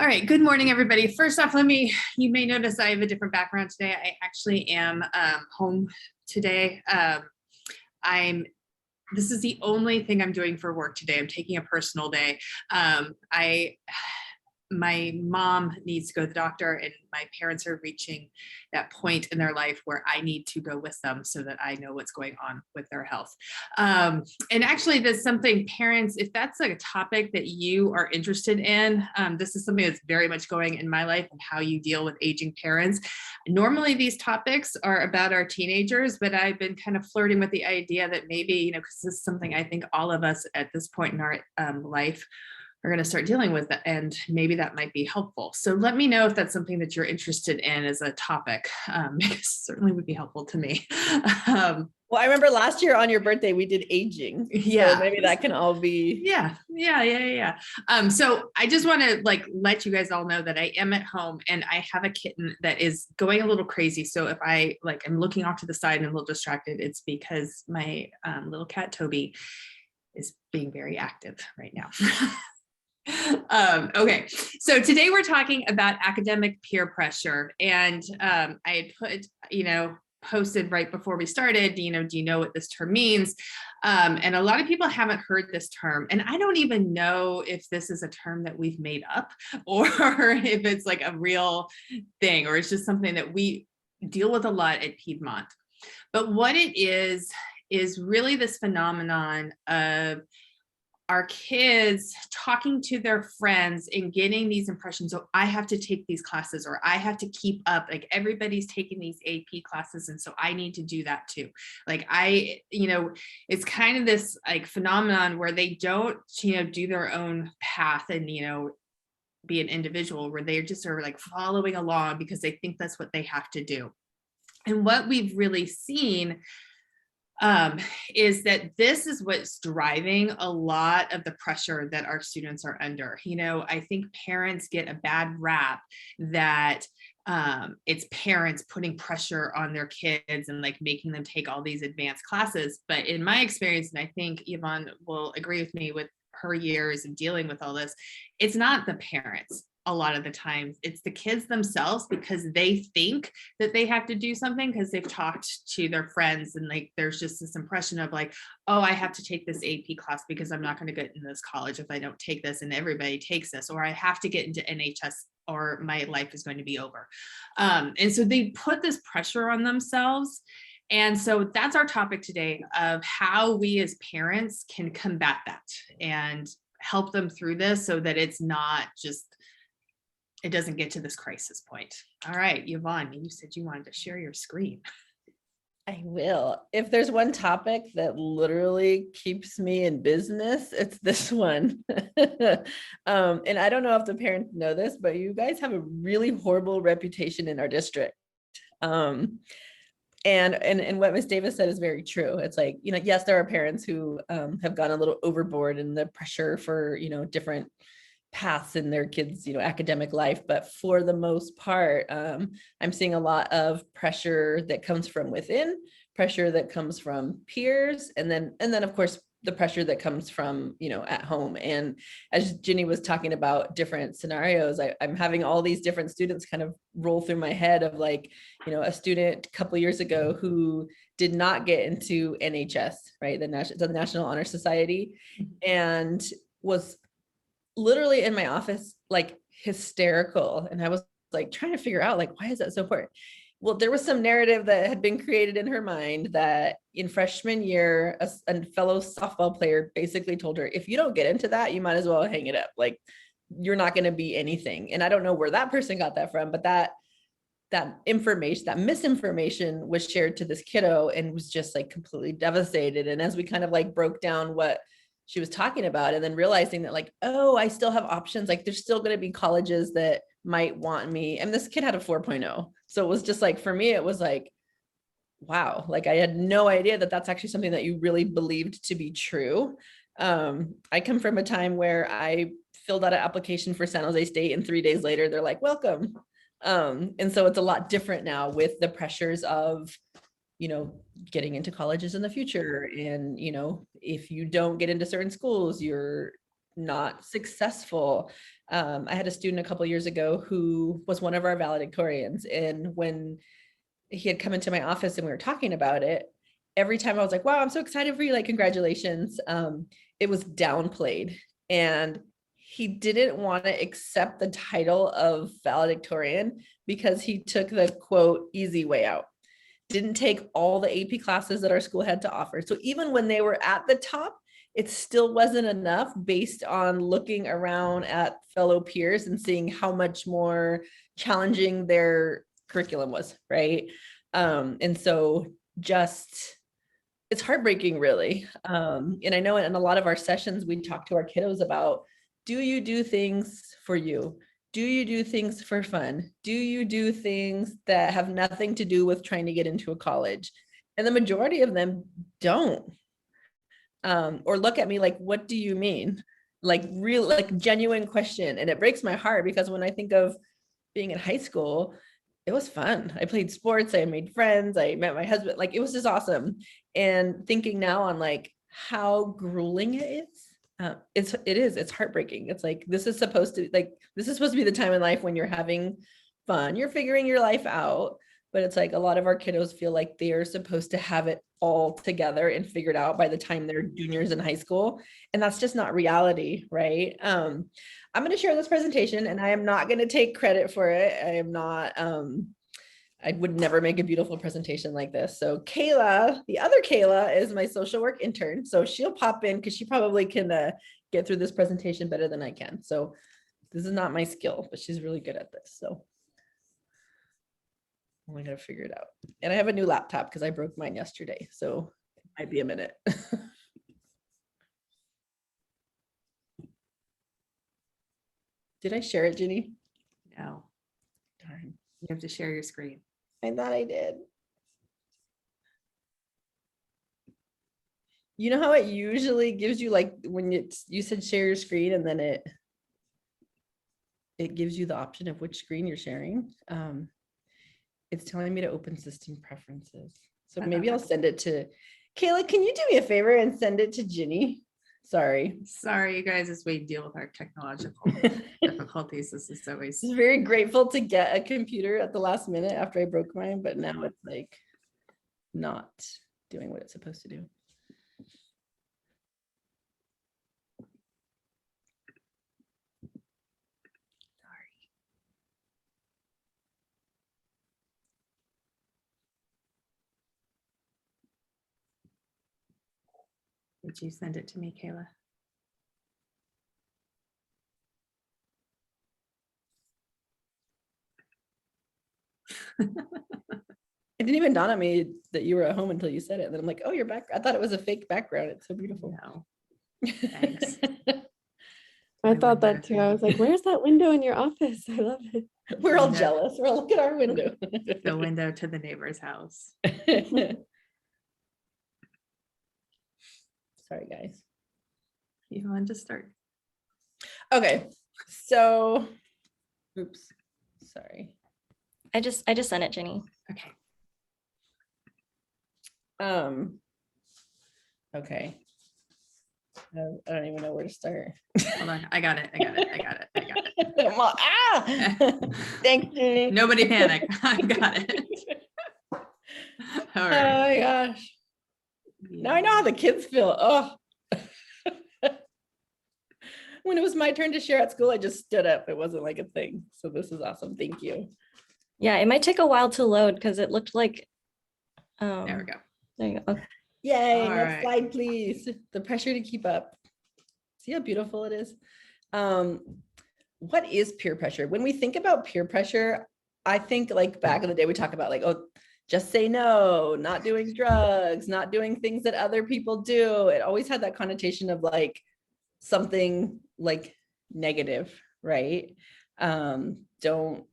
All right, good morning, everybody. First off, you may notice I have a different background today. I actually am home today. This is the only thing I'm doing for work today. I'm taking a personal day. My mom needs to go to the doctor, and my parents are reaching that point in their life where I need to go with them so that I know what's going on with their health. And actually, there's something parents, if that's like a topic that you are interested in, this is something that's very much going in my life and how you deal with aging parents. Normally, these topics are about our teenagers, but I've been kind of flirting with the idea that maybe, because this is something I think all of us at this point in our life are going to start dealing with, and maybe that might be helpful. So let me know if that's something that you're interested in as a topic, because it certainly would be helpful to me. Well, I remember last year on your birthday, we did aging. Yeah. So maybe that can all be. Yeah. So I just want to let you guys all know that I am at home and I have a kitten that is going a little crazy. So if I am looking off to the side and a little distracted, it's because my little cat Toby is being very active right now. Okay, so today we're talking about academic peer pressure, and I had posted right before we started, do you know what this term means? And a lot of people haven't heard this term, and I don't even know if this is a term that we've made up or if it's like a real thing, or it's just something that we deal with a lot at Piedmont. But what it is really this phenomenon of our kids talking to their friends and getting these impressions, oh, I have to take these classes, or I have to keep up, like everybody's taking these AP classes, and so I need to do that too. It's kind of this phenomenon where they don't, do their own path and, be an individual, where they just are following along because they think that's what they have to do. And what we've really seen is that this is what's driving a lot of the pressure that our students are under. I think parents get a bad rap that it's parents putting pressure on their kids and making them take all these advanced classes. But in my experience, and I think Yvonne will agree with me with her years of dealing with all this, it's not the parents. A lot of the times it's the kids themselves, because they think that they have to do something because they've talked to their friends, and there's just this impression of oh, I have to take this AP class because I'm not going to get in this college if I don't take this, and everybody takes this, or I have to get into NHS or my life is going to be over. And so they put this pressure on themselves. And so that's our topic today, of how we as parents can combat that and help them through this so that it's not just, it doesn't get to this crisis point. All right, Yvonne, you said you wanted to share your screen. I will. If there's one topic that literally keeps me in business, it's this one. And I don't know if the parents know this, but you guys have a really horrible reputation in our district. And what Ms. Davis said is very true. It's yes, there are parents who have gone a little overboard in the pressure for, different paths in their kids, academic life. But for the most part, I'm seeing a lot of pressure that comes from within, pressure that comes from peers, and then of course the pressure that comes from, at home. And as Ginny was talking about different scenarios, I'm having all these different students kind of roll through my head of a student a couple of years ago who did not get into NHS, right? The National Honor Society, and was literally in my office, hysterical. And I was trying to figure out why is that so important? Well, there was some narrative that had been created in her mind that in freshman year, a fellow softball player basically told her, if you don't get into that, you might as well hang it up. You're not going to be anything. And I don't know where that person got that from, but that information, that misinformation was shared to this kiddo, and was just completely devastated. And as we kind of broke down what she was talking about, and then realizing that oh, I still have options. There's still going to be colleges that might want me. And this kid had a 4.0. So it was just for me, it was wow. I had no idea that that's actually something that you really believed to be true. I come from a time where I filled out an application for San Jose State, and 3 days later, they're welcome. And so it's a lot different now with the pressures of, getting into colleges in the future. And, if you don't get into certain schools, you're not successful. I had a student a couple years ago who was one of our valedictorians. And when he had come into my office and we were talking about it, every time I was like, wow, I'm so excited for you. Like, congratulations. It was downplayed. And he didn't want to accept the title of valedictorian because he took the quote easy way out, didn't take all the AP classes that our school had to offer. So even when they were at the top, it still wasn't enough based on looking around at fellow peers and seeing how much more challenging their curriculum was, right? And so just, it's heartbreaking, really. And I know in a lot of our sessions, we talk to our kiddos about, do you do things for you? Do you do things for fun? Do you do things that have nothing to do with trying to get into a college? And the majority of them don't. Or look at me like, what do you mean? Like real, like genuine question. And it breaks my heart because when I think of being in high school, it was fun. I played sports, I made friends, I met my husband, like it was just awesome. And thinking now on like how grueling it is, it's heartbreaking. It's like, this is supposed to be the time in life when you're having fun, you're figuring your life out. But it's like a lot of our kiddos feel like they are supposed to have it all together and figured out by the time they're juniors in high school. And that's just not reality, right? I'm going to share this presentation and I am not going to take credit for it. I am not, I would never make a beautiful presentation like this. So Kayla, the other Kayla, is my social work intern. So she'll pop in because she probably can get through this presentation better than I can. So this is not my skill, but she's really good at this. So I'm only gonna figure it out. And I have a new laptop because I broke mine yesterday. So it might be a minute. Did I share it, Ginny? No, Darn. you have to share your screen. I thought I did. You know how it usually gives you, like when you said share your screen and then it gives you the option of which screen you're sharing. It's telling me to open system preferences. So maybe I'll send it to Kayla. Can you do me a favor and send it to Ginny? Sorry, you guys, as we deal with our technological difficulties, this is always. I was very grateful to get a computer at the last minute after I broke mine, but now it's like not doing what it's supposed to do. Did you send it to me, Kayla? It didn't even dawn on me that you were at home until you said it. And then I'm like, oh, you're back. I thought it was a fake background. It's so beautiful. No, thanks. I thought that too. I was like, where's that window in your office? I love it. We're all jealous. We're all, look at our window. The window to the neighbor's house. Sorry, guys. You want to start? Okay, so, oops, sorry. I just sent it, Jenny. Okay. Okay. I don't even know where to start. Hold on. I got it. I'm all, thanks, Jenny. Nobody panic. I got it. All Oh right. my gosh. Now I know how the kids feel. Oh. When it was my turn to share at school, I just stood up. It wasn't like a thing. So this is awesome. Thank you. Yeah, it might take a while to load because it looked like. There we go. There you go. Okay. Yay, All next right. slide, please. The pressure to keep up. See how beautiful it is? What is peer pressure? When we think about peer pressure, I think like back in the day, we talk about like, oh, just say no, not doing drugs, not doing things that other people do. It always had that connotation of like something like negative, right? Don't,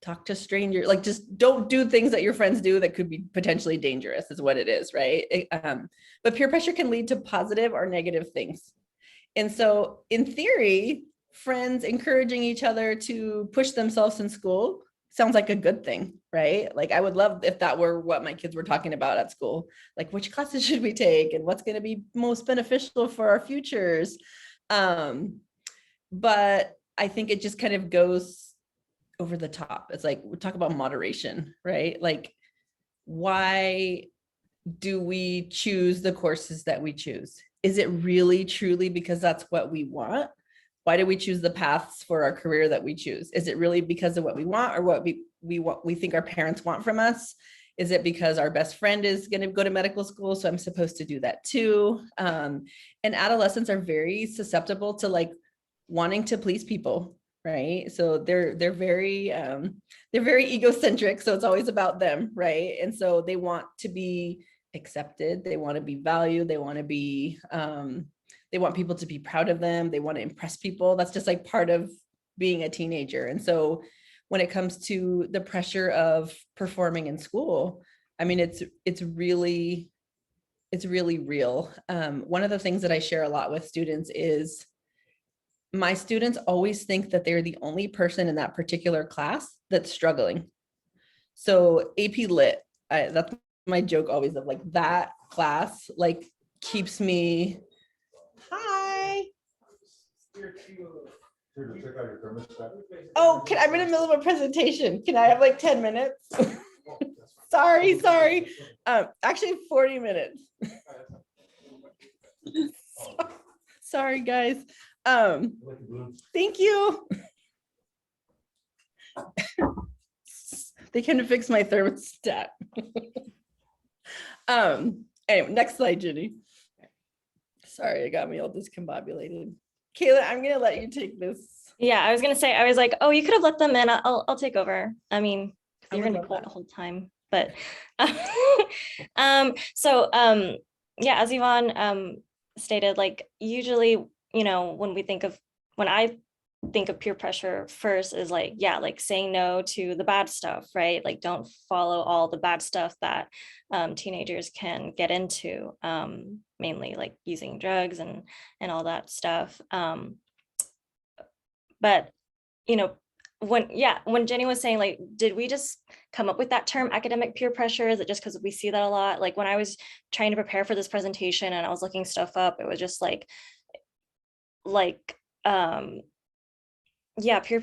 talk to strangers, like just don't do things that your friends do that could be potentially dangerous is what it is, right? But peer pressure can lead to positive or negative things. And so in theory, friends encouraging each other to push themselves in school sounds like a good thing, right? Like I would love if that were what my kids were talking about at school, like which classes should we take and what's going to be most beneficial for our futures. But I think it just kind of goes over the top. It's like, we talk about moderation, right? Like, why do we choose the courses that we choose? Is it really truly because that's what we want? Why do we choose the paths for our career that we choose? Is it really because of what we want, or what we think our parents want from us? Is it because our best friend is going to go to medical school, so I'm supposed to do that too? And adolescents are very susceptible to like wanting to please people, right? So they're very egocentric, so it's always about them, right? And so they want to be accepted, they want to be valued, they want to be they want people to be proud of them, they want to impress people. That's just like part of being a teenager. And so when it comes to the pressure of performing in school, I mean, it's really real. One of the things that I share a lot with students is my students always think that they're the only person in that particular class that's struggling. So AP Lit, that's my joke always, of like, that class like keeps me. Hi. Oh, I'm in the middle of a presentation. Can I have like 10 minutes? Sorry. Actually 40 minutes. Sorry, guys. Thank you. They came to fix my thermostat. Anyway, next slide, Jenny. Sorry, it got me all discombobulated. Kayla, I'm gonna let you take this. Yeah, I was gonna say, I was like, oh, you could have let them in. I'll take over. I mean, I you're would gonna love be quiet that. the whole time. But so yeah, as Yvonne stated, like usually, when I think of peer pressure first is like, yeah, like saying no to the bad stuff, right? Like don't follow all the bad stuff that teenagers can get into, mainly like using drugs and all that stuff. But when Jenny was saying, like, did we just come up with that term academic peer pressure? Is it just because we see that a lot? Like when I was trying to prepare for this presentation and I was looking stuff up, it was just like yeah, peer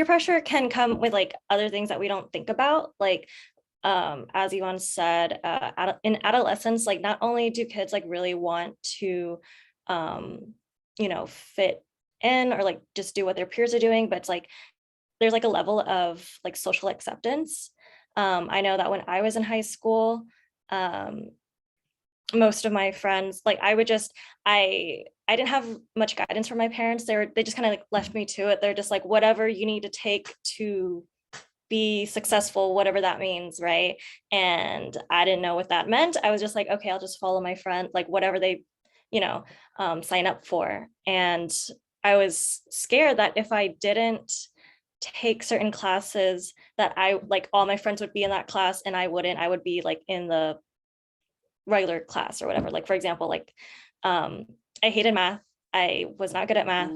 pressure can come with like other things that we don't think about, like as Yvonne said, in adolescence, like not only do kids like really want to fit in or like just do what their peers are doing, but it's like there's like a level of like social acceptance. I know that when I was in high school, most of my friends, like I didn't have much guidance from my parents. They just kind of like left me to it. They're just like, whatever you need to take to be successful, whatever that means, right? And I didn't know what that meant. I was just like, okay, I'll just follow my friend, like whatever they sign up for. And I was scared that if I didn't take certain classes, that I like all my friends would be in that class and I would be like in the regular class or whatever. Like for example, like I hated math. I was not good at math.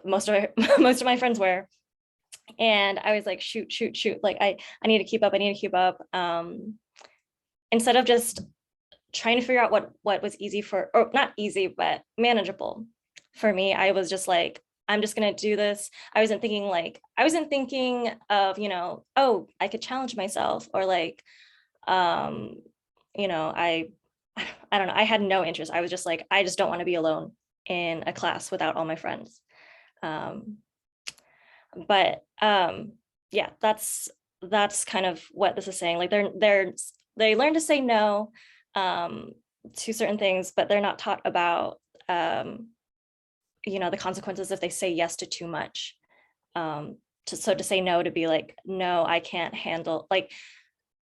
Most of my friends were. And I was like, shoot. Like I need to keep up. Instead of just trying to figure out what was easy or not easy, but manageable for me, I was just like, I'm just going to do this. I wasn't thinking of, oh, I could challenge myself or like, I don't know. I had no interest. I was just like, I just don't want to be alone in a class without all my friends. But yeah, that's kind of what this is saying. Like they learn to say no to certain things, but they're not taught about the consequences if they say yes to too much. To say no, to be like, no, I can't handle, like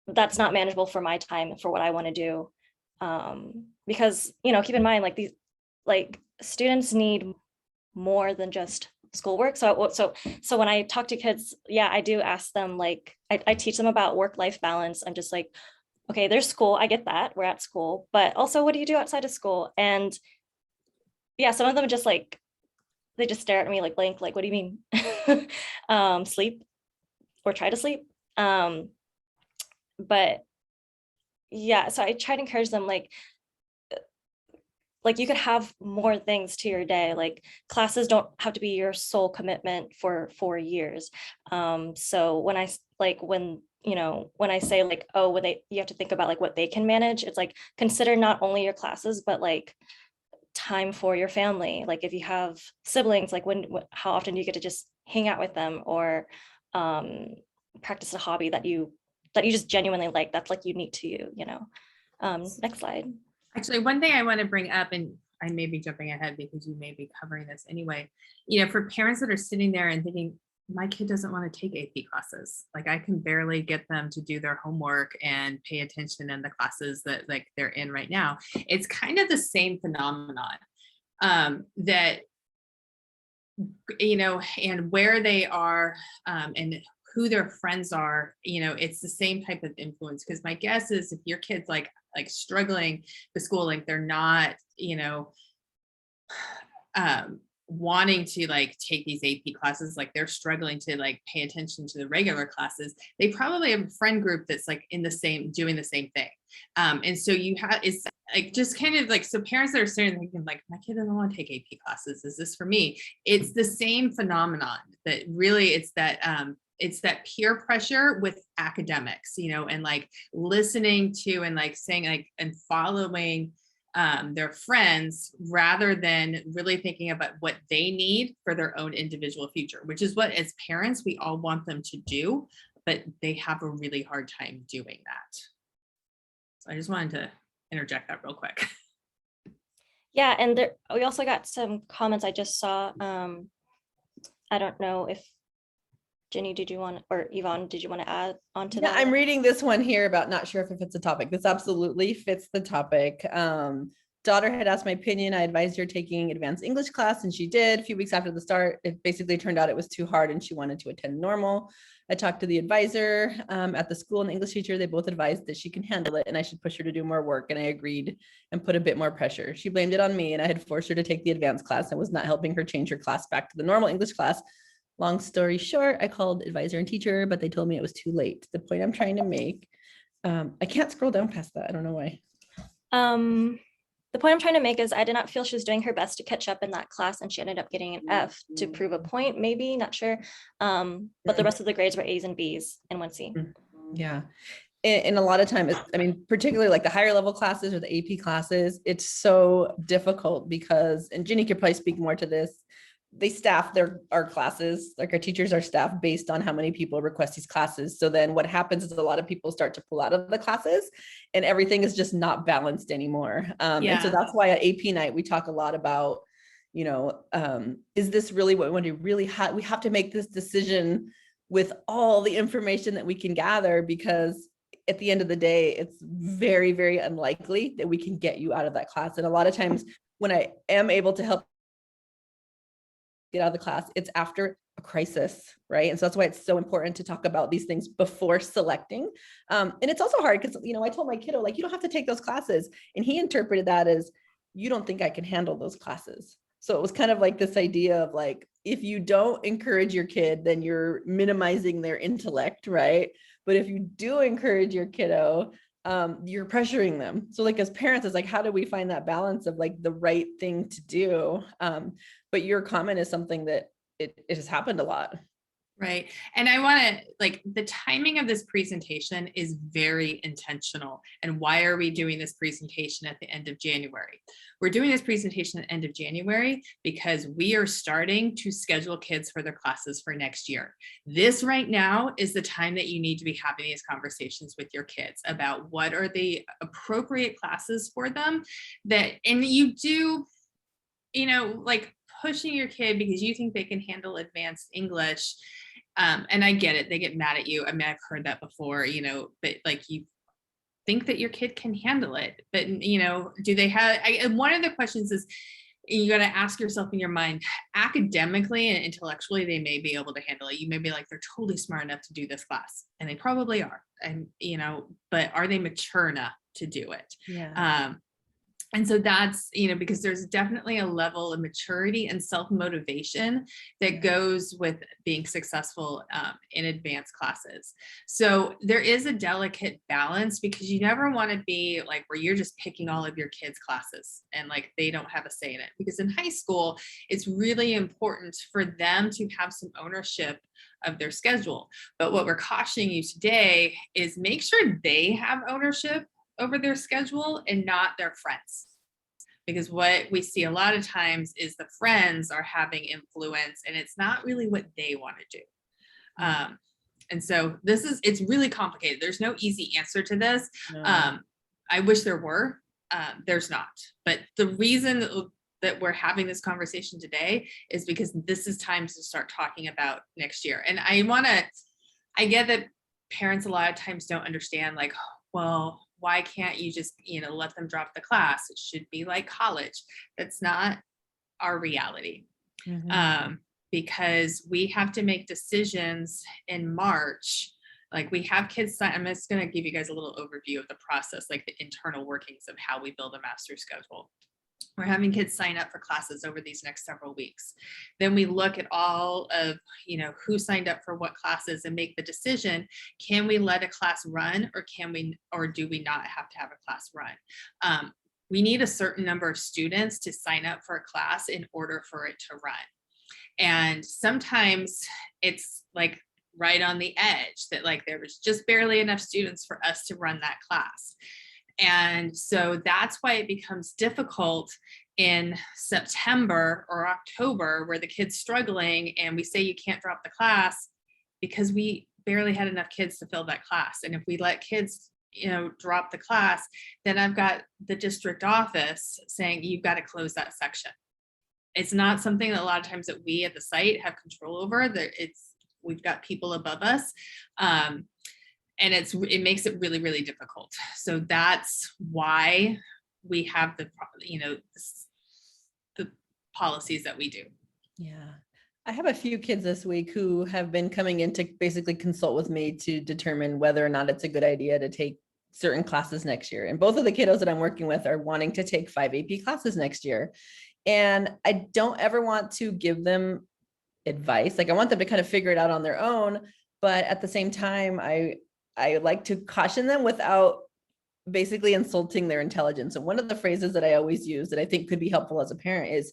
that's not manageable for my time, for what I want to do. Because keep in mind, like these students need more than just schoolwork. So when I talk to kids, yeah, I do ask them, like I teach them about work-life balance. I'm just like, okay, there's school, I get that, we're at school, but also what do you do outside of school? And yeah, some of them just like, they just stare at me like blank, like, what do you mean? Sleep or try to sleep. But yeah, so I try to encourage them, like like you could have more things to your day. Like classes don't have to be your sole commitment for 4 years. So when when I say like, oh, you have to think about like what they can manage, it's like consider not only your classes, but like time for your family. Like if you have siblings, like how often do you get to just hang out with them, or practice a hobby that you just genuinely like, that's like unique to you, next slide. Actually, one thing I want to bring up, and I may be jumping ahead because you may be covering this anyway, for parents that are sitting there and thinking, my kid doesn't want to take AP classes. Like I can barely get them to do their homework and pay attention in the classes that like they're in right now. It's kind of the same phenomenon that, and where they are and who their friends are, it's the same type of influence. Because my guess is if your kid's like struggling with school, like they're not, wanting to like take these AP classes, like they're struggling to like pay attention to the regular classes, they probably have a friend group that's like doing the same thing. And so it's like just kind of like, so parents that are sitting there thinking like, my kid doesn't want to take AP classes, is this for me? It's the same phenomenon that really it's that peer pressure with academics, and like listening to and like saying like and following their friends rather than really thinking about what they need for their own individual future, which is what as parents we all want them to do, but they have a really hard time doing that. So I just wanted to interject that real quick. Yeah, and we also got some comments I just saw. I don't know if Jenny, or Yvonne, did you want to add on to that? I'm reading this one here about not sure if it fits the topic. This absolutely fits the topic. Daughter had asked my opinion. I advised her taking advanced English class, and she did. A few weeks after the start, it basically turned out it was too hard and she wanted to attend normal. I talked to the advisor at the school and the English teacher. They both advised that she can handle it and I should push her to do more work. And I agreed and put a bit more pressure. She blamed it on me and I had forced her to take the advanced class and was not helping her change her class back to the normal English class. Long story short, I called advisor and teacher, but they told me it was too late. The point I'm trying to make, I can't scroll down past that. I don't know why. The point I'm trying to make is I did not feel she was doing her best to catch up in that class, and she ended up getting an F to prove a point, maybe, not sure. But the rest of the grades were A's and B's and 1C. Yeah. And a lot of time, particularly like the higher level classes or the AP classes, it's so difficult because, and Ginny could probably speak more to this, they staff our classes, like our teachers are staffed based on how many people request these classes. So then what happens is a lot of people start to pull out of the classes and everything is just not balanced anymore. And so that's why at AP night, we talk a lot about, is this really what we want to do? Really, we have to make this decision with all the information that we can gather, because at the end of the day, it's very, very unlikely that we can get you out of that class. And a lot of times when I am able to help get out of the class, it's after a crisis, right? And so that's why it's so important to talk about these things before selecting. And it's also hard because, I told my kiddo, like, you don't have to take those classes. And he interpreted that as, you don't think I can handle those classes. So it was kind of like this idea of like, if you don't encourage your kid, then you're minimizing their intellect, right? But if you do encourage your kiddo, you're pressuring them. So like as parents, it's like, how do we find that balance of like the right thing to do? But your comment is something that it has happened a lot. Right. And I want to like the timing of this presentation is very intentional. And why are we doing this presentation at the end of January? We're doing this presentation at the end of January because we are starting to schedule kids for their classes for next year. This right now is the time that you need to be having these conversations with your kids about what are the appropriate classes for them and you do, like pushing your kid because you think they can handle advanced English. And I get it. They get mad at you. I mean, I've heard that before, but like you think that your kid can handle it, but do they have, and one of the questions is, you got to ask yourself in your mind, academically and intellectually, they may be able to handle it. You may be like, they're totally smart enough to do this class, and they probably are. And, but are they mature enough to do it? Yeah. And so that's, because there's definitely a level of maturity and self-motivation that goes with being successful in advanced classes. So there is a delicate balance, because you never want to be like where you're just picking all of your kids' classes and like they don't have a say in it. Because in high school, it's really important for them to have some ownership of their schedule. But what we're cautioning you today is make sure they have ownership over their schedule and not their friends. Because what we see a lot of times is the friends are having influence and it's not really what they want to do. And so it's really complicated. There's no easy answer to this. No. I wish there were, there's not. But the reason that we're having this conversation today is because this is time to start talking about next year. And I get that parents a lot of times don't understand, like, well, why can't you just, let them drop the class? It should be like college. That's not our reality. Because we have to make decisions in March. Like we have kids sign, I'm just going to give you guys a little overview of the process, like the internal workings of how we build a master schedule. We're having kids sign up for classes over these next several weeks. Then we look at all of, who signed up for what classes and make the decision. Can we let a class run, or do we not have to have a class run? We need a certain number of students to sign up for a class in order for it to run. And sometimes it's like right on the edge that like there was just barely enough students for us to run that class. And so that's why it becomes difficult in September or October, where the kid's struggling and we say you can't drop the class because we barely had enough kids to fill that class. And if we let kids, drop the class, then I've got the district office saying you've got to close that section. It's not something that a lot of times that we at the site have control over. We've got people above us. And it makes it really, really difficult. So that's why we have the policies that we do. Yeah. I have a few kids this week who have been coming in to basically consult with me to determine whether or not it's a good idea to take certain classes next year. And both of the kiddos that I'm working with are wanting to take 5 AP classes next year. And I don't ever want to give them advice. Like I want them to kind of figure it out on their own. But at the same time, I like to caution them without basically insulting their intelligence. And one of the phrases that I always use that I think could be helpful as a parent is,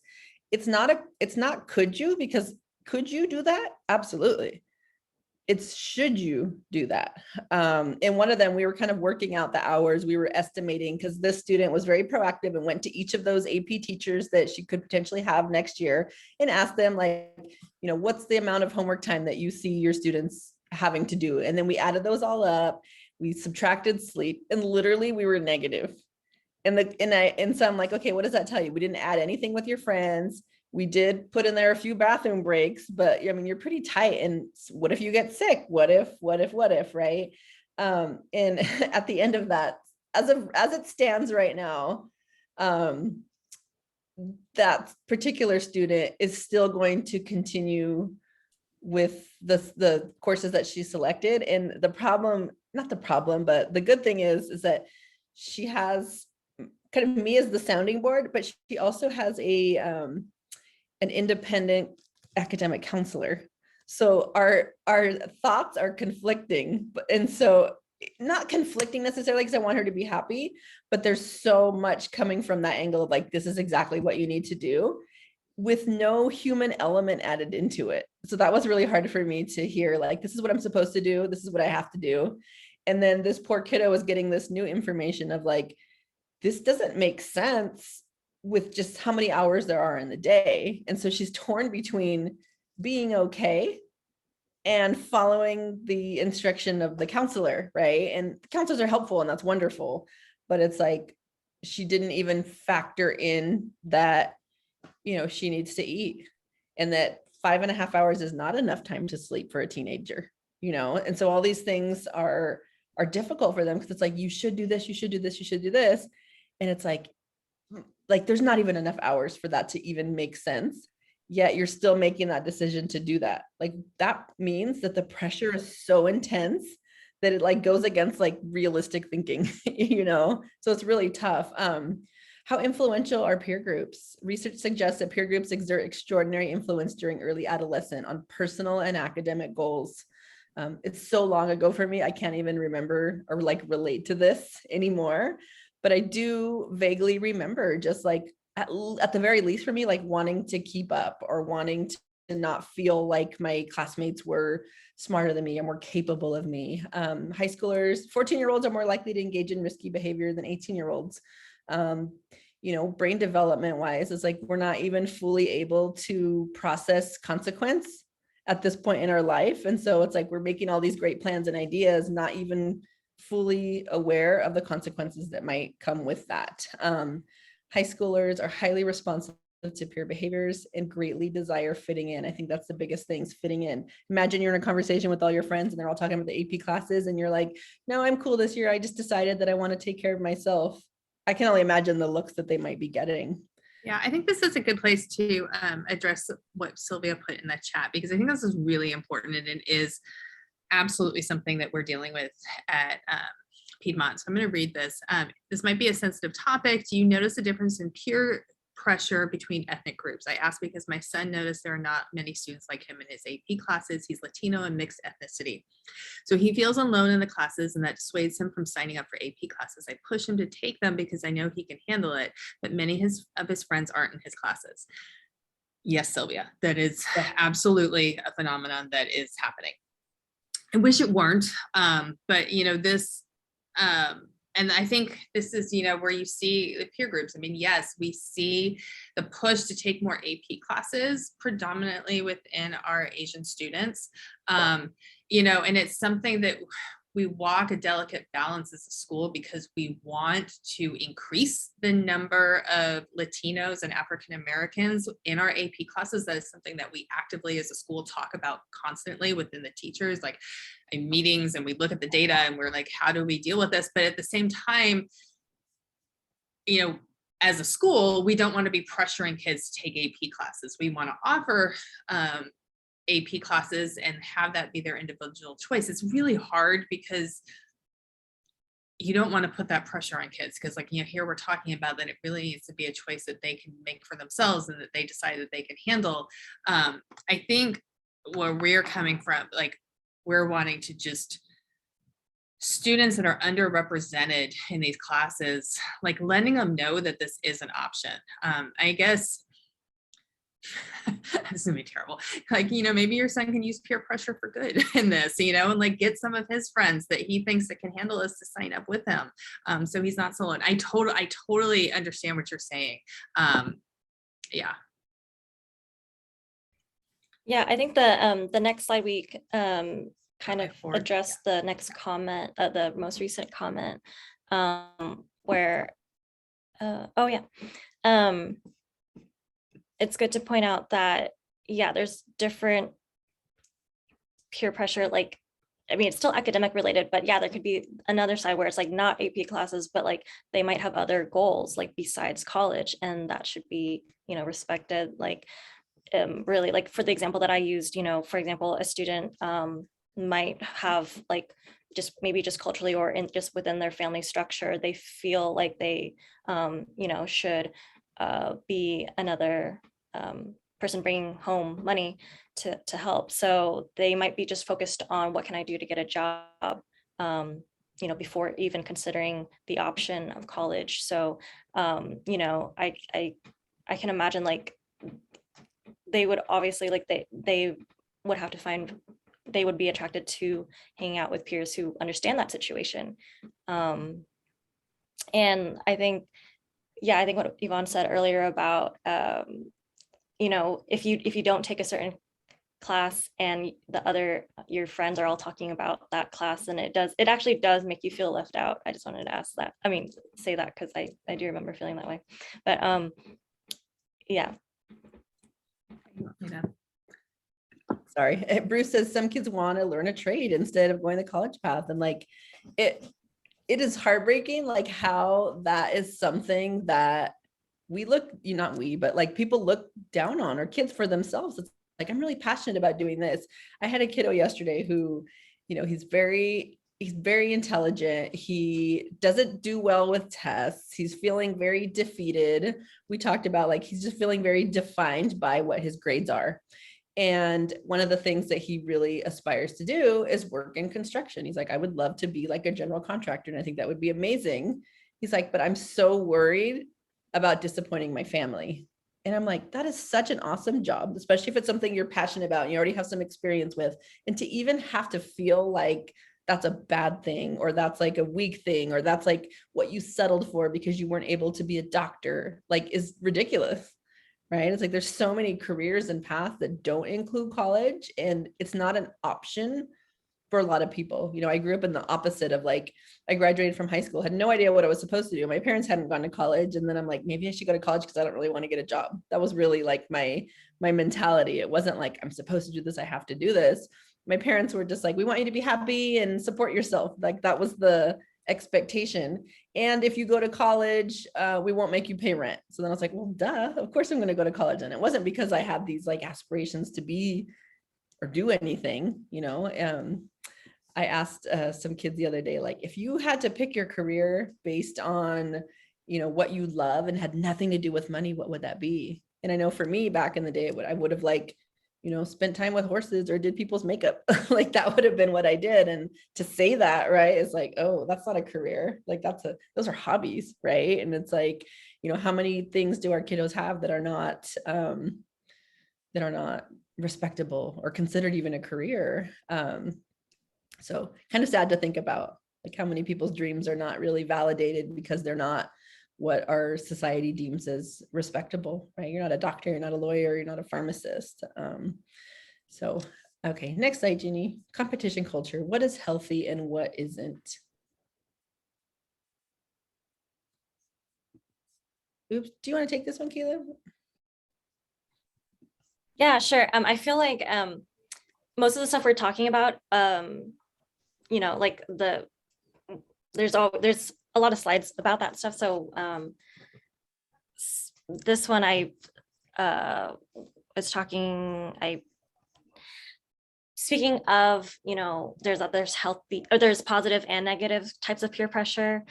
it's not could you, because could you do that? Absolutely. It's should you do that? And one of them, we were kind of working out the hours we were estimating, because this student was very proactive and went to each of those AP teachers that she could potentially have next year and asked them, like, what's the amount of homework time that you see your students having to do? And then we added those all up, we subtracted sleep, and literally we were negative. And so I'm like, okay, what does that tell you? We didn't add anything with your friends. We did put in there a few bathroom breaks, but I mean, you're pretty tight. And what if you get sick? What if, right? And at the end of that, as it stands right now, that particular student is still going to continue with the courses that she selected. And not the problem, but the good thing is that she has kind of me as the sounding board, but she also has an independent academic counselor. So our thoughts are conflicting, and so not conflicting necessarily because I want her to be happy, but there's so much coming from that angle of like, this is exactly what you need to do, with no human element added into it. So that was really hard for me to hear, like, this is what I'm supposed to do. This is what I have to do. And then this poor kiddo was getting this new information of like, this doesn't make sense with just how many hours there are in the day. And so she's torn between being okay and following the instruction of the counselor, right? And the counselors are helpful and that's wonderful, but it's like, she didn't even factor in that, she needs to eat, and that 5.5 hours is not enough time to sleep for a teenager, And so all these things are difficult for them, because it's like, you should do this, you should do this, you should do this. And it's like there's not even enough hours for that to even make sense. Yet you're still making that decision to do that. Like that means that the pressure is so intense that it like goes against like realistic thinking, So it's really tough. How influential are peer groups? Research suggests that peer groups exert extraordinary influence during early adolescence on personal and academic goals. It's so long ago for me, I can't even remember or like relate to this anymore, but I do vaguely remember just like at the very least for me, like wanting to keep up or wanting to not feel like my classmates were smarter than me or more capable of me. High schoolers, 14-year-olds are more likely to engage in risky behavior than 18-year-olds. Brain development wise, is like we're not even fully able to process consequence at this point in our life. And so it's like we're making all these great plans and ideas, not even fully aware of the consequences that might come with that. High schoolers are highly responsive to peer behaviors and greatly desire fitting in. I think that's the biggest thing, is fitting in. Imagine you're in a conversation with all your friends and they're all talking about the AP classes and you're like, no, I'm cool this year. I just decided that I want to take care of myself. I can only imagine the looks that they might be getting. Yeah, I think this is a good place to address what Sylvia put in the chat, because I think this is really important and it is absolutely something that we're dealing with at Piedmont. So I'm going to read this. This might be a sensitive topic. Do you notice a difference in peer pressure between ethnic groups? I ask because my son noticed there are not many students like him in his AP classes. He's Latino and mixed ethnicity. So he feels alone in the classes and that dissuades him from signing up for AP classes. I push him to take them because I know he can handle it, but many of his friends aren't in his classes. Yes, Sylvia, that is absolutely a phenomenon that is happening. I wish it weren't, but this, and I think this is, where you see the peer groups. I mean, yes, we see the push to take more AP classes predominantly within our Asian students, and it's something that we walk a delicate balance as a school because we want to increase the number of Latinos and African Americans in our AP classes. That is something that we actively as a school talk about constantly within the teachers, like in meetings, and we look at the data and we're like, how do we deal with this? But at the same time, as a school, we don't want to be pressuring kids to take AP classes. We want to offer AP classes and have that be their individual choice. It's really hard because you don't want to put that pressure on kids, because here we're talking about that it really needs to be a choice that they can make for themselves and that they decide that they can handle. I think where we're coming from, like we're wanting to just students that are underrepresented in these classes, like letting them know that this is an option. I guess this is gonna be terrible. Like, maybe your son can use peer pressure for good in this, and like get some of his friends that he thinks that can handle this to sign up with him. So he's not so alone. I totally understand what you're saying. Yeah. Yeah, I think the next slide we kind of address the next comment, the most recent comment, where, oh yeah. It's good to point out that, yeah, there's different peer pressure. Like, I mean, it's still academic related, but yeah, there could be another side where it's like not AP classes, but like they might have other goals like besides college, and that should be, respected. Like, really, like for the example that I used, for example, a student might have like maybe just culturally or just within their family structure, they feel like they, should be another person bringing home money to help. So they might be just focused on what can I do to get a job, before even considering the option of college. So, I can imagine like they would obviously like they would have to find, they would be attracted to hanging out with peers who understand that situation. And I think, yeah, I think what Yvonne said earlier about, if you don't take a certain class and your friends are all talking about that class, and it actually does make you feel left out. I just wanted to say that because I do remember feeling that way. But yeah. Sorry, Bruce says some kids want to learn a trade instead of going the college path, and like it is heartbreaking, like how that is something that we look, not we, but like people look down on, or kids for themselves. It's like, I'm really passionate about doing this. I had a kiddo yesterday who, he's very he's very intelligent. He doesn't do well with tests. He's feeling very defeated. We talked about like, he's just feeling very defined by what his grades are. And one of the things that he really aspires to do is work in construction. He's like, I would love to be like a general contractor. And I think that would be amazing. He's like, but I'm so worried about disappointing my family. And I'm like, that is such an awesome job, especially if it's something you're passionate about and you already have some experience with. And to even have to feel like that's a bad thing, or that's like a weak thing, or that's like what you settled for because you weren't able to be a doctor, like is ridiculous. Right? It's like there's so many careers and paths that don't include college, and it's not an option for a lot of people. You know, I grew up in the opposite of like, I graduated from high school, had no idea what I was supposed to do. My parents hadn't gone to college. And then I'm like, maybe I should go to college because I don't really want to get a job. That was really like my mentality. It wasn't like, I'm supposed to do this, I have to do this. My parents were just like, we want you to be happy and support yourself. Like that was the expectation. And if you go to college, we won't make you pay rent. So then I was like, well, duh, of course I'm going to go to college. And it wasn't because I had these like aspirations to be or do anything, you know. I asked some kids the other day, like, if you had to pick your career based on, you know, what you love and had nothing to do with money, what would that be? And I know for me back in the day, I would have like, you know, spent time with horses or did people's makeup. Like that would have been what I did. And to say that, right, is like, oh, that's not a career. Like those are hobbies, right? And it's like, you know, how many things do our kiddos have that are not respectable or considered even a career? So kind of sad to think about, like how many people's dreams are not really validated because they're not what our society deems as respectable, right? You're not a doctor, you're not a lawyer, you're not a pharmacist. So, okay, next slide, Ginny. Competition culture. What is healthy and what isn't? Oops, do you want to take this one, Caleb? Yeah, sure. I feel like most of the stuff we're talking about, you know, like there's a lot of slides about that stuff. So this one I was talking, speaking of, you know, there's healthy, or there's positive and negative types of peer pressure.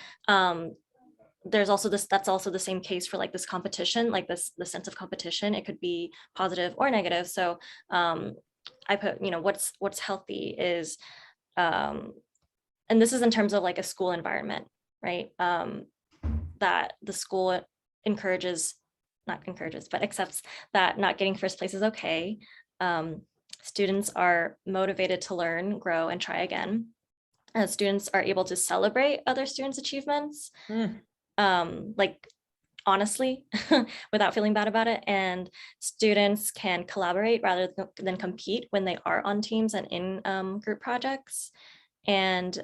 There's also that's also the same case for like this competition, like the sense of competition. It could be positive or negative. So I put, you know, what's healthy is, and this is in terms of like a school environment, right? That the school not encourages, but accepts that not getting first place is okay. Students are motivated to learn, grow, and try again. And students are able to celebrate other students' achievements, like honestly, without feeling bad about it. And students can collaborate rather than compete when they are on teams and in group projects. And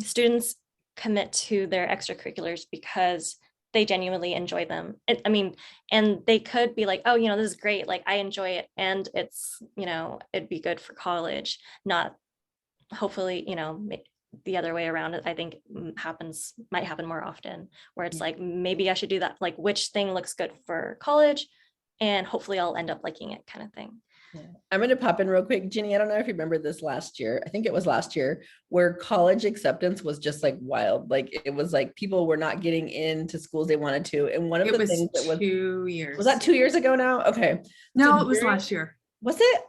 students commit to their extracurriculars because they genuinely enjoy them. I mean, and they could be like, oh, you know, this is great, like I enjoy it, and it's, you know, it'd be good for college, not hopefully, you know, the other way around. I think might happen more often, where it's like, maybe I should do that, like which thing looks good for college, and hopefully I'll end up liking it, kind of thing. Yeah. I'm going to pop in real quick. Ginny, I don't know if you remember this last year. I think it was last year, where college acceptance was just like wild. Like it was like people were not getting into schools they wanted to. And one of the things that was 2 years. Was that 2 years ago now? Okay. No, So it was last year. Was it?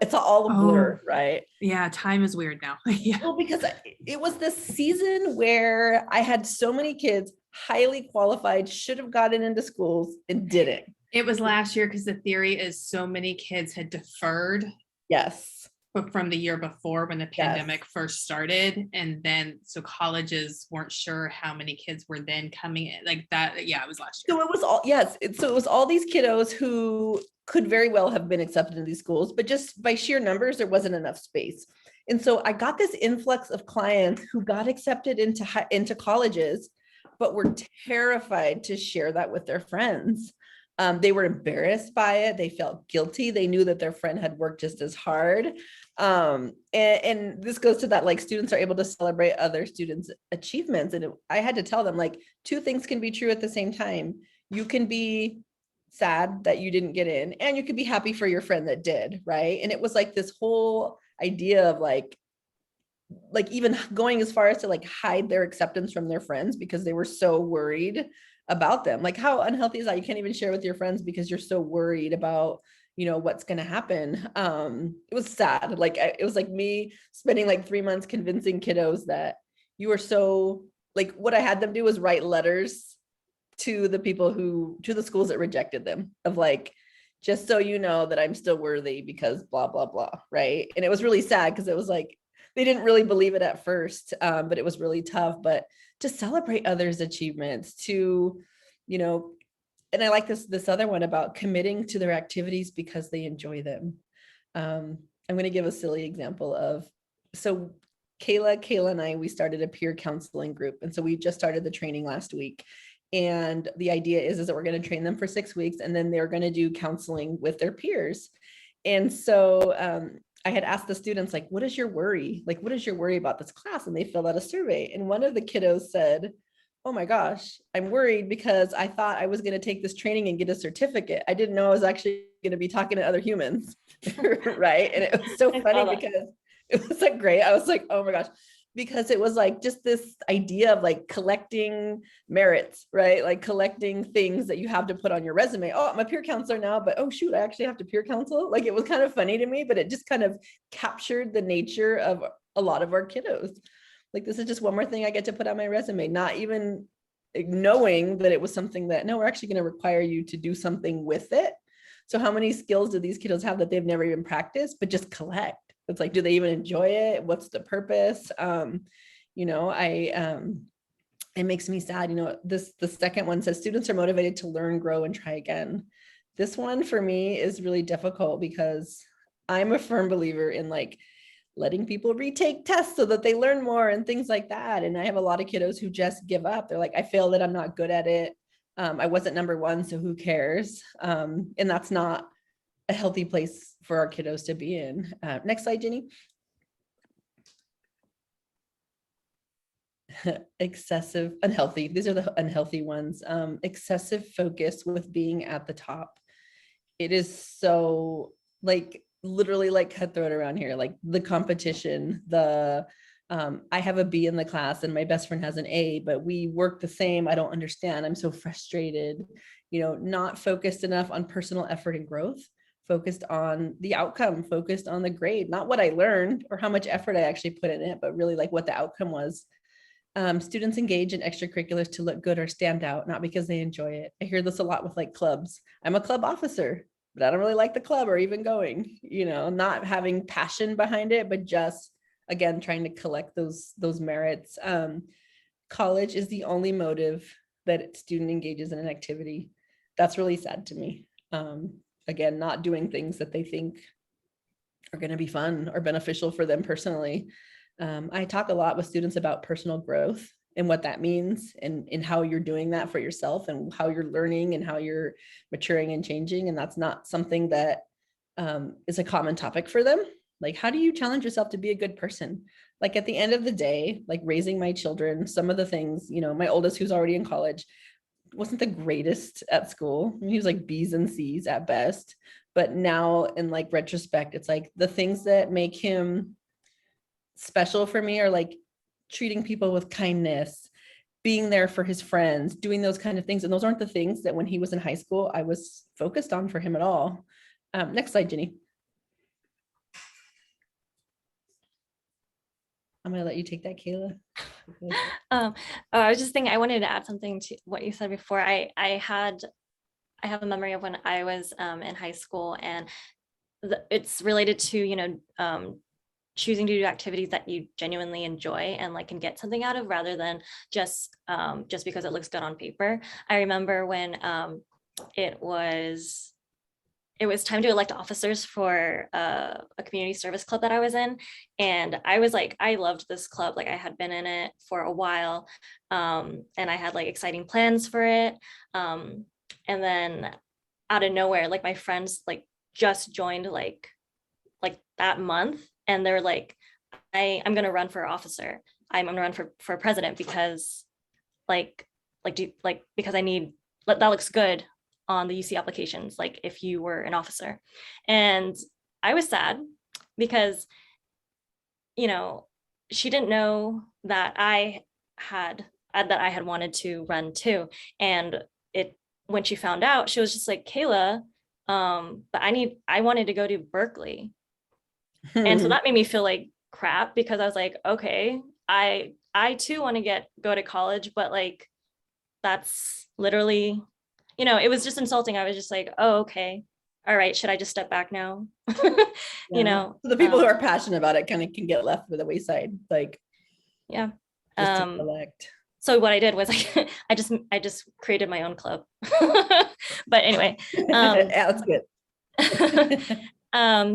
It's all a blur, right? Yeah, time is weird now. Yeah. Well, because it was this season where I had so many kids highly qualified, should have gotten into schools and didn't. It was last year because the theory is so many kids had deferred. Yes. From the year before when the pandemic first started. And then so colleges weren't sure how many kids were then coming in like that. Yeah, it was last year. So it was all, yes. So it was all these kiddos who could very well have been accepted in these schools, but just by sheer numbers, there wasn't enough space. And so I got this influx of clients who got accepted into colleges, but were terrified to share that with their friends. They were embarrassed by it. They felt guilty. They knew that their friend had worked just as hard. And this goes to that, like, students are able to celebrate other students' achievements. And I had to tell them, like, two things can be true at the same time. You can be sad that you didn't get in, and you could be happy for your friend that did, right? And it was like this whole idea of like, like even going as far as to like hide their acceptance from their friends because they were so worried about them. Like how unhealthy is that? You can't even share with your friends because you're so worried about, you know, what's going to happen. It was sad. Like it was like me spending like 3 months convincing kiddos that you are so, like what I had them do was write letters to the people who, to the schools that rejected them, of like, just so you know that I'm still worthy because blah, blah, blah. Right. And it was really sad because it was like, they didn't really believe it at first, but it was really tough. But to celebrate others' achievements, to, you know, and I like this other one about committing to their activities because they enjoy them. I'm going to give a silly example of, so Kayla and I, we started a peer counseling group. And so we just started the training last week. And the idea is that we're going to train them for 6 weeks and then they're going to do counseling with their peers. And so I had asked the students, like, what is your worry? Like, what is your worry about this class? And they filled out a survey. And one of the kiddos said, oh my gosh, I'm worried because I thought I was going to take this training and get a certificate. I didn't know I was actually going to be talking to other humans. Right. And it was so funny because it was like great. I was like, oh my gosh, because it was like just this idea of like collecting merits, right? Like collecting things that you have to put on your resume. Oh, I'm a peer counselor now, but oh shoot, I actually have to peer counsel. Like it was kind of funny to me, but it just kind of captured the nature of a lot of our kiddos. Like, this is just one more thing I get to put on my resume, not even knowing that it was something that, no, we're actually going to require you to do something with it. So how many skills do these kiddos have that they've never even practiced, but just collect? It's like, do they even enjoy it? What's the purpose? You know, it makes me sad. You know, the second one says students are motivated to learn, grow, and try again. This one for me is really difficult because I'm a firm believer in like letting people retake tests so that they learn more and things like that. And I have a lot of kiddos who just give up. They're like, I failed it. I'm not good at it. I wasn't number one, so who cares? And that's not a healthy place for our kiddos to be in. Next slide, Jenny. Excessive, unhealthy. These are the unhealthy ones. Excessive focus with being at the top. It is so like literally like cutthroat around here, like the competition, I have a B in the class and my best friend has an A, but we work the same. I don't understand. I'm so frustrated, you know, not focused enough on personal effort and growth, focused on the outcome, focused on the grade, not what I learned or how much effort I actually put in it, but really like what the outcome was. Students engage in extracurriculars to look good or stand out, not because they enjoy it. I hear this a lot with like clubs. I'm a club officer, but I don't really like the club or even going, you know, not having passion behind it, but just, again, trying to collect those merits. College is the only motive that a student engages in an activity. That's really sad to me. Again, not doing things that they think are going to be fun or beneficial for them personally. I talk a lot with students about personal growth and what that means and how you're doing that for yourself and how you're learning and how you're maturing and changing. And that's not something that is a common topic for them. Like, how do you challenge yourself to be a good person? Like at the end of the day, like raising my children, some of the things, you know, my oldest who's already in college wasn't the greatest at school. I mean, he was like B's and C's at best. But now in like retrospect, it's like the things that make him special for me are like treating people with kindness, being there for his friends, doing those kind of things. And those aren't the things that when he was in high school, I was focused on for him at all. Next slide, Jenny. I'm going to let you take that, Kayla. I was just thinking, I wanted to add something to what you said before. I have a memory of when I was in high school, and it's related to, you know, choosing to do activities that you genuinely enjoy and like can get something out of, rather than just because it looks good on paper. I remember when it was time to elect officers for a community service club that I was in. And I was like, I loved this club. Like I had been in it for a while, and I had like exciting plans for it. And then out of nowhere, like my friends like just joined like that month. And they're like, I'm going to run for officer. I'm going to run for president because because I need, that looks good on the UC applications, like if you were an officer. And I was sad because, you know, she didn't know that I had wanted to run too. And when she found out, she was just like, Kayla, but I wanted to go to Berkeley. And so that made me feel like crap, because I was like, okay, I too want to go to college, but like, that's literally, it was just insulting. I was just like, oh, okay. All right. Should I just step back now? So the people who are passionate about it kind of can get left by the wayside, like, yeah. just to collect. So what I did was I just created my own club. But anyway, Yeah, that's good.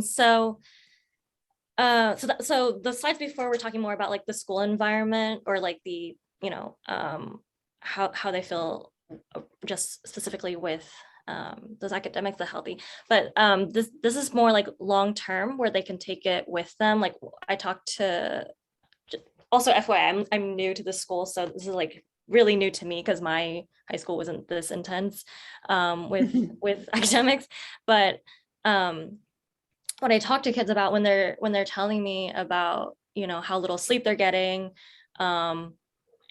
So the slides before we're talking more about like the school environment, or like the, how they feel just specifically with those academics, the healthy, but this is more like long term, where they can take it with them. Like, I talked to, also FYI, I'm new to the school, so this is like really new to me, because my high school wasn't this intense with academics. But what I talk to kids about when they're telling me about, how little sleep they're getting,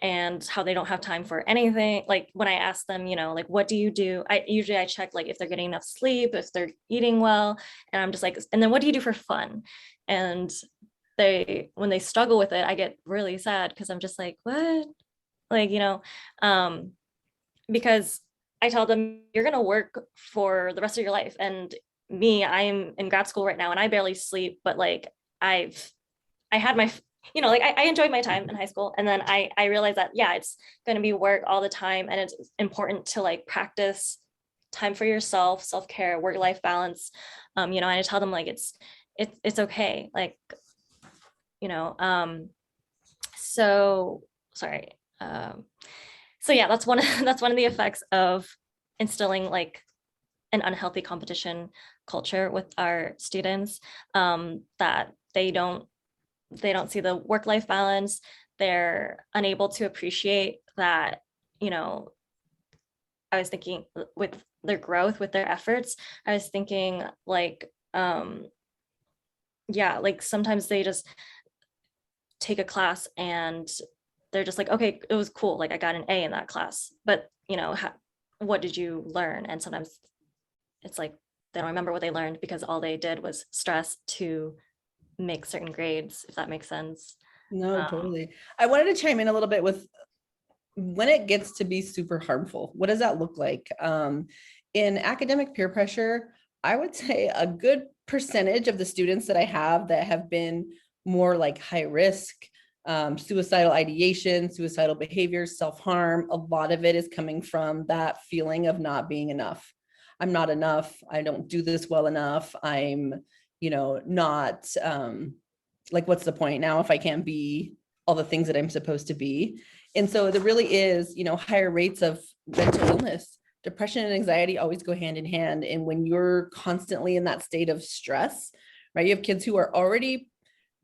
and how they don't have time for anything. Like, when I ask them, like, what do you do? I check like if they're getting enough sleep, if they're eating well, and I'm just like, and then what do you do for fun? And when they struggle with it, I get really sad, because I'm just like, what? Like, because I tell them, you're going to work for the rest of your life. And I'm in grad school right now, and I barely sleep, but like, I had my, like, I enjoyed my time in high school. And then I realized that, yeah, it's going to be work all the time. And it's important to like practice time for yourself, self-care, work-life balance. And I tell them like, it's okay. Like, so sorry. So yeah, that's one of the effects of instilling like an unhealthy competition culture with our students, that they don't see the work-life balance. They're unable to appreciate that, I was thinking with their growth, with their efforts, I was thinking like, yeah, like sometimes they just take a class and they're just like, okay, it was cool, like I got an A in that class, but what did you learn? And sometimes it's like they don't remember what they learned, because all they did was stress to make certain grades, if that makes sense. No, totally. I wanted to chime in a little bit with when it gets to be super harmful. What does that look like? In academic peer pressure, I would say a good percentage of the students that I have that have been more like high risk, suicidal ideation, suicidal behaviors, self-harm, a lot of it is coming from that feeling of not being enough. I'm not enough. I don't do this well enough. I'm, not, like, what's the point now if I can't be all the things that I'm supposed to be? And so there really is, higher rates of mental illness. Depression and anxiety always go hand in hand. And when you're constantly in that state of stress, right, you have kids who are already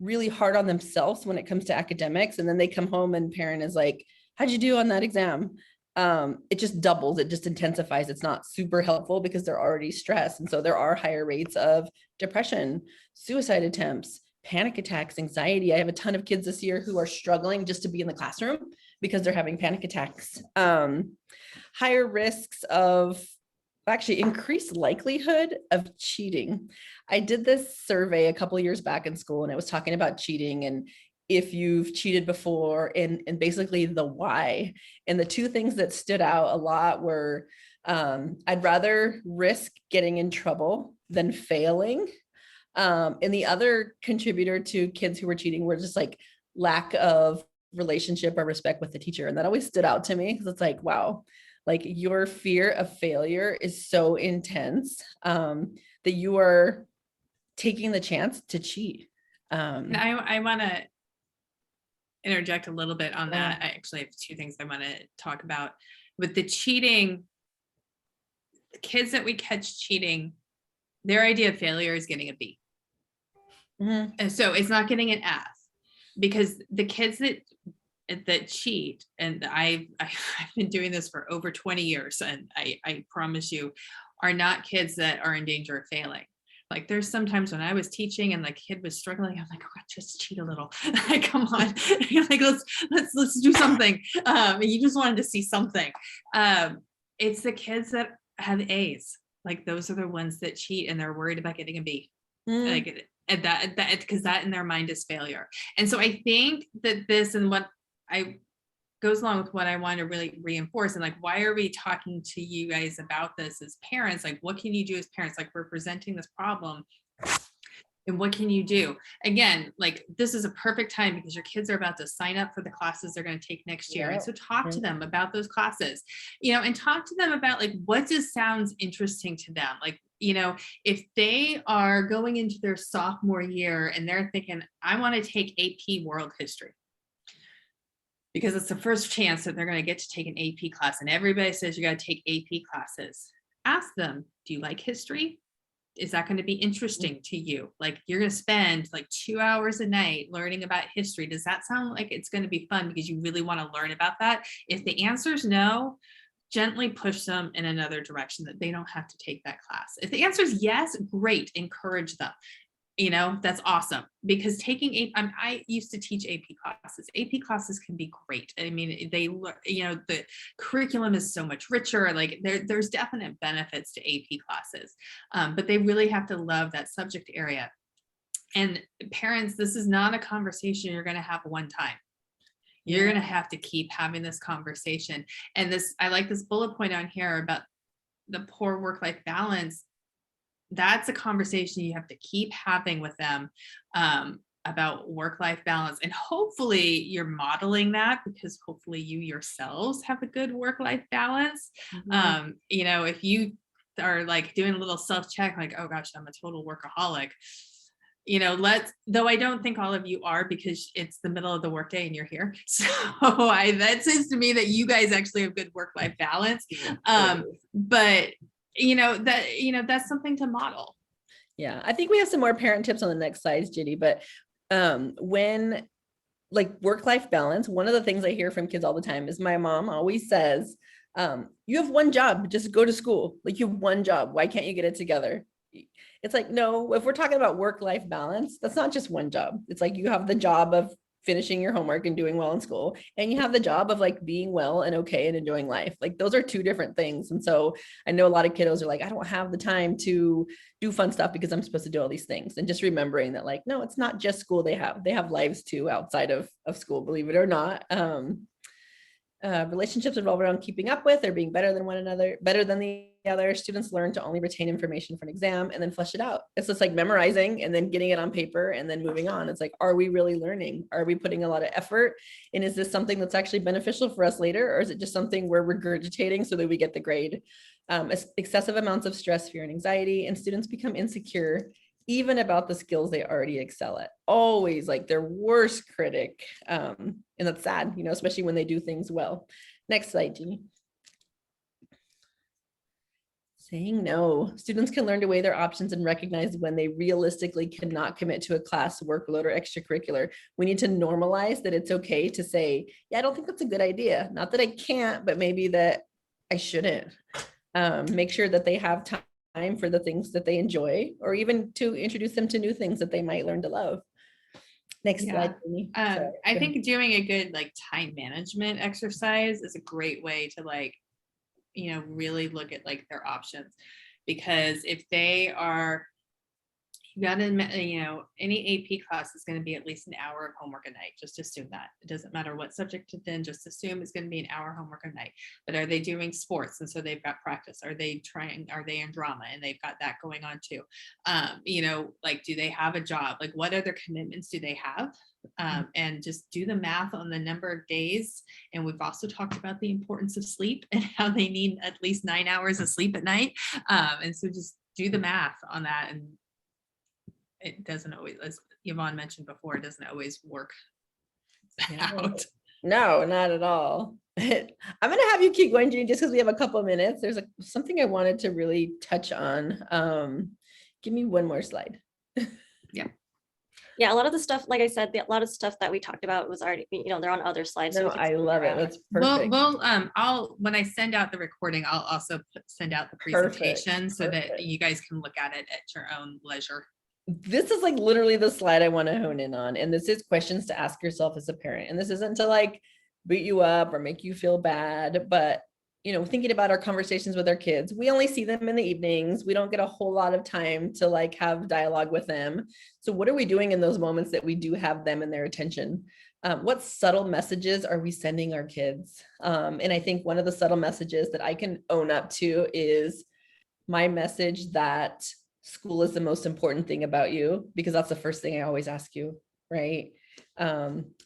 really hard on themselves when it comes to academics. And then they come home and parent is like, how'd you do on that exam? It just doubles, it just intensifies. It's not super helpful because they're already stressed. And so there are higher rates of depression, suicide attempts, panic attacks, anxiety. I have a ton of kids this year who are struggling just to be in the classroom because they're having panic attacks. Higher risks of actually increased likelihood of cheating. I did this survey a couple of years back in school, and it was talking about cheating and if you've cheated before, and basically the why. And the two things that stood out a lot were, I'd rather risk getting in trouble than failing. And the other contributor to kids who were cheating were just like lack of relationship or respect with the teacher. And that always stood out to me, because it's like, wow, like your fear of failure is so intense that you are taking the chance to cheat. And I want to interject a little bit on that. I actually have two things I want to talk about. With the cheating, the kids that we catch cheating, their idea of failure is getting a B. Mm-hmm. And so it's not getting an F, because the kids that cheat, and I've been doing this for over 20 years, and I promise you, are not kids that are in danger of failing. Like there's sometimes when I was teaching and the kid was struggling, I'm like, oh God, just cheat a little. Like, come on. Like, let's do something. And you just wanted to see something. It's the kids that have A's. Like those are the ones that cheat and they're worried about getting a B. Like and that because that in their mind is failure. And so I think that this and what I goes along with what I want to really reinforce, and like, why are we talking to you guys about this as parents? Like, what can you do as parents? Like, we're presenting this problem, and what can you do? Again, like, this is a perfect time because your kids are about to sign up for the classes they're going to take next year. And so talk to them about those classes, you know, and talk to them about like, what just sounds interesting to them? Like, you know, if they are going into their sophomore year and they're thinking, I want to take AP World History, because it's the first chance that they're going to get to take an AP class, and everybody says you got to take AP classes. Ask them, do you like history? Is that going to be interesting to you? Like, you're going to spend like 2 hours a night learning about history. Does that sound like it's going to be fun because you really want to learn about that? If the answer is no, gently push them in another direction that they don't have to take that class. If the answer is yes, great, encourage them. You know, that's awesome, because taking I used to teach AP classes. AP classes can be great. I mean, they, you know, the curriculum is so much richer. Like there's definite benefits to AP classes, but they really have to love that subject area. And parents, this is not a conversation you're going to have one time. You're going to have to keep having this conversation. And this, I like this bullet point on here about the poor work-life balance. That's a conversation you have to keep having with them, about work-life balance. And hopefully you're modeling that, because hopefully you yourselves have a good work-life balance. You know, if you are like doing a little self-check, like, oh gosh, I'm a total workaholic, you know, though I don't think all of you are, because it's the middle of the workday and you're here. So that says to me that you guys actually have good work-life balance. But you know, that's something to model. Yeah, I think we have some more parent tips on the next slides, Ginny, but when like work-life balance, one of the things I hear from kids all the time is my mom always says, you have one job, just go to school. Like, you have one job. Why can't you get it together? It's like, no, if we're talking about work-life balance, that's not just one job. It's like, you have the job of finishing your homework and doing well in school, and you have the job of like being well and okay and enjoying life. Like, those are two different things. And so I know a lot of kiddos are like, I don't have the time to do fun stuff because I'm supposed to do all these things. And just remembering that, like, no, it's not just school. They have lives too outside of school, believe it or not. Relationships revolve around keeping up with or being better than one another, better than the other. Students learn to only retain information for an exam and then flesh it out. It's just like memorizing and then getting it on paper and then moving on. It's like, are we really learning? Are we putting a lot of effort? And is this something that's actually beneficial for us later? Or is it just something we're regurgitating so that we get the grade? Excessive amounts of stress, fear, and anxiety, and students become insecure even about the skills they already excel at. Always like their worst critic. And that's sad, you know, especially when they do things well. Next slide, Jeannie. Saying no. Students can learn to weigh their options and recognize when they realistically cannot commit to a class, workload, or extracurricular. We need to normalize that it's okay to say, yeah, I don't think that's a good idea. Not that I can't, but maybe that I shouldn't. Make sure that they have time for the things that they enjoy, or even to introduce them to new things that they might learn to love. Next slide. I think doing a good like time management exercise is a great way to like, you know, really look at like their options, because if they are, you got to, you know, any AP class is going to be at least an hour of homework a night. Just assume that. It doesn't matter what subject it's in, just assume it's going to be an hour homework a night. But are they doing sports? And so they've got practice. Are they in drama and they've got that going on too? You know, like, do they have a job? Like, what other commitments do they have? And just do the math on the number of days. And we've also talked about the importance of sleep and how they need at least 9 hours of sleep at night. And so just do the math on that. And it doesn't always, as Yvonne mentioned before, it doesn't always work out. No, not at all. I'm going to have you keep going, Jeannie, just because we have a couple of minutes. There's something I wanted to really touch on. Give me one more slide. Yeah. Yeah, a lot of the stuff, like I said, a lot of stuff that we talked about was already, they're on other slides. So No, we can I skip love it. around. That's Well, perfect. I'll when I send out the recording, I'll also send out the Perfect, presentation so that perfect. you guys can look at it at your own leisure. This is like literally the slide I want to hone in on. And this is questions to ask yourself as a parent. And this isn't to like beat you up or make you feel bad, but thinking about our conversations with our kids, we only see them in the evenings. We don't get a whole lot of time to like have dialogue with them. So what are we doing in those moments that we do have them and their attention? What subtle messages are we sending our kids? And I think one of the subtle messages that I can own up to is my message that school is the most important thing about you, because that's the first thing I always ask you, right?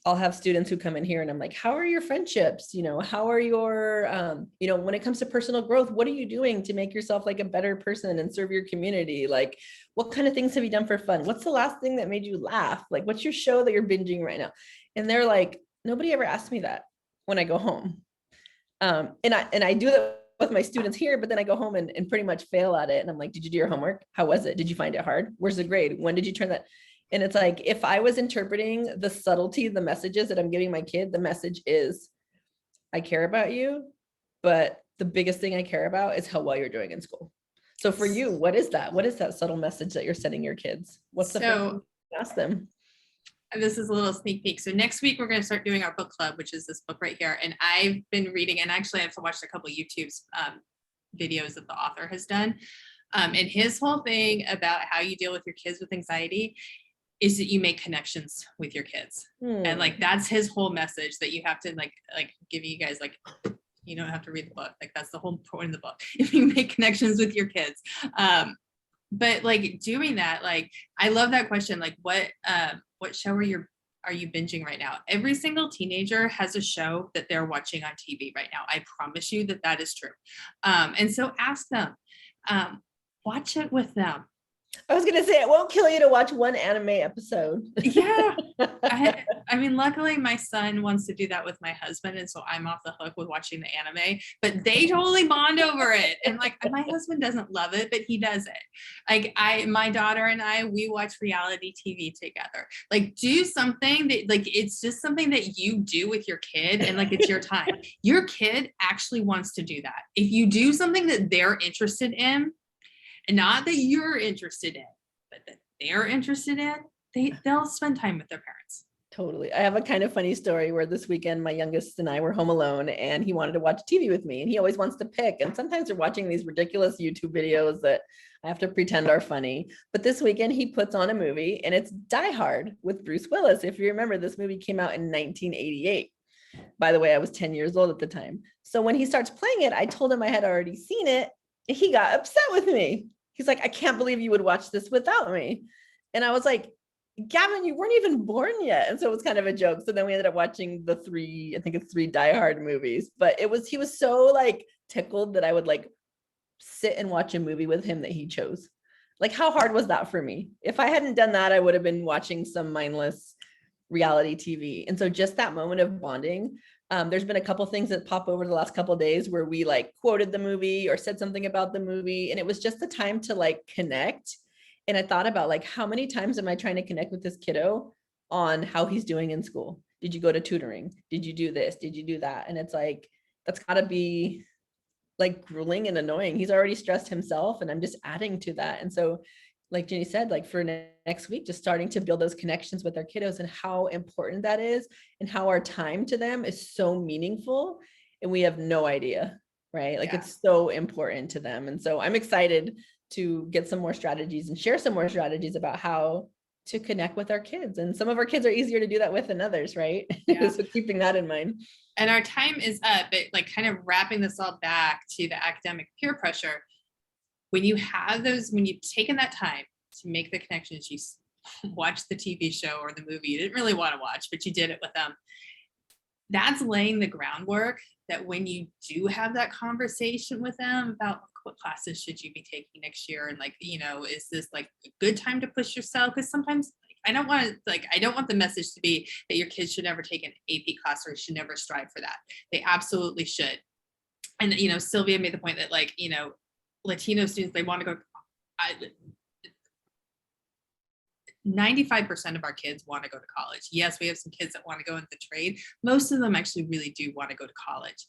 I'll have students who come in here and I'm like, how are your friendships? How are your, when it comes to personal growth, what are you doing to make yourself like a better person and serve your community? Like, what kind of things have you done for fun? What's the last thing that made you laugh? Like, what's your show that you're binging right now? And they're like, nobody ever asked me that when I go home. And I do that with my students here, but then I go home and pretty much fail at it. And I'm like, did you do your homework? How was it? Did you find it hard? Where's the grade? When did you turn that? And it's like, if I was interpreting the subtlety, the messages that I'm giving my kid, the message is, I care about you, but the biggest thing I care about is how well you're doing in school. So for you, what is that? What is that subtle message that you're sending your kids? What's the first thing you ask them? This is a little sneak peek. So next week we're going to start doing our book club, which is this book right here. And I've been reading, and actually I've watched a couple of YouTube's videos that the author has done. And his whole thing about how you deal with your kids with anxiety is that you make connections with your kids. And like, that's his whole message, that you have to like give you guys like, you don't have to read the book. Like, that's the whole point of the book. If you make connections with your kids. But like doing that, like, I love that question. Like, what show are you binging right now? Every single teenager has a show that they're watching on TV right now. I promise you that is true. And so ask them, watch it with them. I was going to say, it won't kill you to watch one anime episode. Yeah. I mean, luckily my son wants to do that with my husband. And so I'm off the hook with watching the anime, but they totally bond over it. And like, my husband doesn't love it, but he does it. Like my daughter and I, we watch reality TV together. Like, do something that like, it's just something that you do with your kid. And like, it's your time. Your kid actually wants to do that. If you do something that they're interested in, and not that you're interested in, but that they're interested in, they'll spend time with their parents. Totally. I have a kind of funny story where this weekend, my youngest and I were home alone and he wanted to watch TV with me, and he always wants to pick. And sometimes they're watching these ridiculous YouTube videos that I have to pretend are funny. But this weekend he puts on a movie, and it's Die Hard with Bruce Willis. If you remember, this movie came out in 1988. By the way, I was 10 years old at the time. So when he starts playing it, I told him I had already seen it. He got upset with me. He's like, I can't believe you would watch this without me. And I was like, Gavin, you weren't even born yet. And so it was kind of a joke. So then we ended up watching the three Die Hard movies. But he was so like tickled that I would like sit and watch a movie with him that he chose. Like, how hard was that for me? If I hadn't done that, I would have been watching some mindless reality TV. And so just that moment of bonding. There's been a couple things that pop over the last couple of days where we like quoted the movie or said something about the movie. And it was just the time to like connect. And I thought about like, how many times am I trying to connect with this kiddo on how he's doing in school? Did you go to tutoring? Did you do this? Did you do that? And it's like, that's gotta be like grueling and annoying. He's already stressed himself and I'm just adding to that. And so like Jenny said, like for next week, just starting to build those connections with our kiddos and how important that is and how our time to them is so meaningful and we have no idea, right? Like it's so important to them. And so I'm excited to get some more strategies and share some more strategies about how to connect with our kids. And some of our kids are easier to do that with than others, right? Yeah. So keeping that in mind. And our time is up, but like kind of wrapping this all back to the academic peer pressure. When you have those, when you've taken that time to make the connections, you watch the TV show or the movie you didn't really want to watch, but you did it with them. That's laying the groundwork that when you do have that conversation with them about what classes should you be taking next year, and like, you know, is this like a good time to push yourself? Because sometimes I don't want the message to be that your kids should never take an AP class or should never strive for that. They absolutely should. And, you know, Sylvia made the point that like, you know, Latino students, they want to go, 95% of our kids want to go to college. Yes, we have some kids that want to go into trade. Most of them actually really do want to go to college.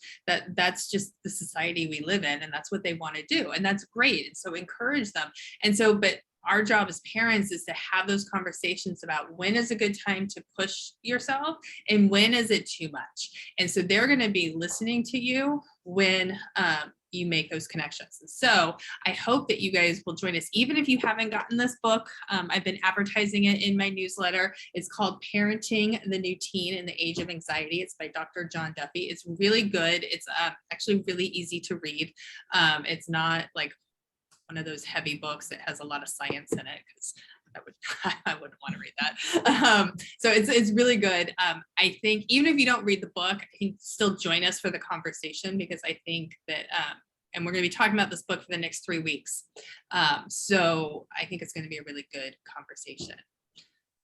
That's just the society we live in, and that's what they want to do. And that's great. And so encourage them. And so, but our job as parents is to have those conversations about when is a good time to push yourself and when is it too much. And so they're going to be listening to you when you make those connections. So I hope that you guys will join us, even if you haven't gotten this book. I've been advertising it in my newsletter. It's called Parenting the New Teen in the Age of Anxiety. It's by Dr. John Duffy. It's really good. It's actually really easy to read. It's not like one of those heavy books that has a lot of science in it, because I wouldn't want to read that. So it's really good. I think even if you don't read the book, I think still join us for the conversation, because I think that, and we're going to be talking about this book for the next 3 weeks. So I think it's going to be a really good conversation.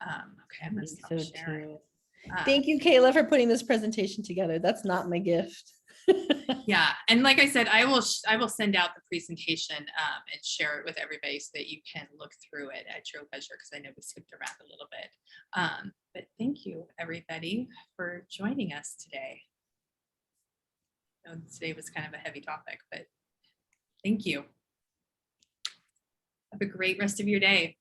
Okay, I'm going to stop sharing. Thank you, Kayla, for putting this presentation together. That's not my gift. Yeah, and like I said, I will send out the presentation and share it with everybody so that you can look through it at your leisure, because I know we skipped around a little bit. But thank you, everybody, for joining us today. I know today was kind of a heavy topic, but thank you. Have a great rest of your day.